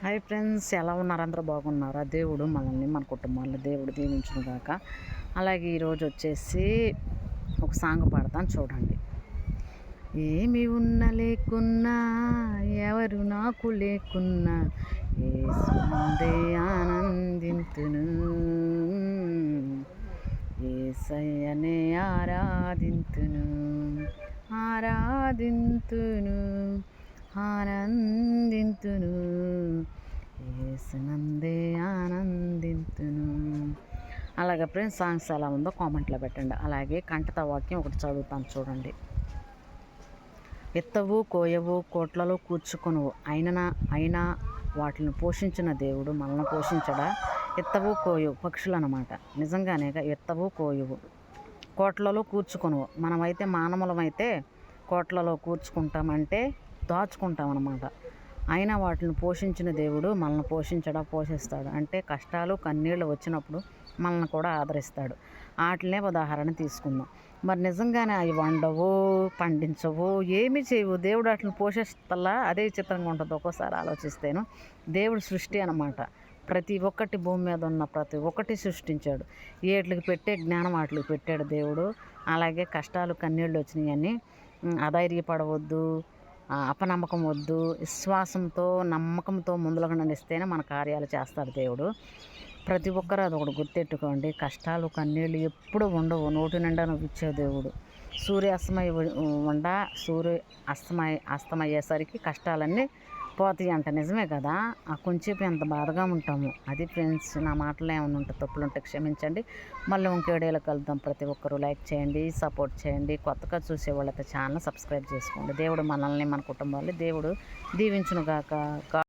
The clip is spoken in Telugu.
హాయ్ ఫ్రెండ్స్, ఎలా ఉన్నారు? అందరూ బాగున్నారా? దేవుడు మనల్ని మన కుటుంబాలను దేవుడు దీవించును గాక. అలాగే ఈరోజు వచ్చేసి ఒక సాంగ్ పాడతాను చూడండి. ఏమి ఉన్నా లేకున్నా ఎవరు నాకు లేకున్నా యేసునందే ఆనందింతును, యేసయ్యనే ఆరాధింతును ఆరాధింతును ఆనందింతును, యేసునందే ఆనందింతును. అలాగే ఫ్రెండ్స్, సాంగ్స్ ఎలా ఉందో కామెంట్లో పెట్టండి. అలాగే కంఠత వాక్యం ఒకటి చదువుతాను చూడండి. ఎత్తవు కోయవు కోట్లలో కూర్చుకొనువు అయినా వాటిని పోషించిన దేవుడు మనల్ని పోషించడా? ఎత్తవు కోయవు పక్షులు అన్నమాట. నిజంగానే ఎత్తవు కోయవు కోట్లలో కూర్చుకొనువు. మనమైతే మానవులమైతే కోట్లలో కూర్చుకుంటామంటే దాచుకుంటాం అన్నమాట. అయినా వాటిని పోషించిన దేవుడు మనల్ని పోషించడా? పోషిస్తాడు. అంటే కష్టాలు కన్నీళ్ళు వచ్చినప్పుడు మనల్ని కూడా ఆదరిస్తాడు. వాటినే ఉదాహరణ తీసుకుందాం. మరి నిజంగానే అవి వండవు, పండించవు, ఏమీ చేయవు. దేవుడు వాటిని పోషిస్తలా? అదే విచిత్రంగా ఉంటుంది ఒక్కోసారి ఆలోచిస్తేను. దేవుడు సృష్టి అన్నమాట. ప్రతి ఒక్కటి భూమి మీద ఉన్న ప్రతి ఒక్కటి సృష్టించాడు. వీటికి పెట్టే జ్ఞానం వాటికి పెట్టాడు దేవుడు. అలాగే కష్టాలు కన్నీళ్ళు వచ్చినాయని అధైర్యపడవద్దు, అపనమ్మకం వద్దు. విశ్వాసంతో నమ్మకంతో ముందులకు నడిస్తేనే మన కార్యాలు చేస్తాడు దేవుడు. ప్రతి ఒక్కరు అది ఒకటి గుర్తెట్టుకోండి. కష్టాలు కన్నీళ్ళు ఎప్పుడు ఉండవు. నోటి నిండా నువ్వు ఇచ్చే దేవుడు. సూర్య అస్తమయ్యేసరికి కష్టాలన్నీ పోతాయి అంట. నిజమే కదా. కొంచెంసేపు ఎంత బాధగా ఉంటాము. అది ఫ్రెండ్స్, నా మాటలు ఏమైనా ఉంటే తప్పులుంటే క్షమించండి. మళ్ళీ ఇంకేడేలా కలుద్దాం. ప్రతి ఒక్కరూ లైక్ చేయండి, సపోర్ట్ చేయండి. కొత్తగా చూసే వాళ్ళైతే ఛానల్ సబ్స్క్రైబ్ చేసుకోండి. దేవుడు మనల్ని మన కుటుంబాన్ని దేవుడు దీవించును గాక.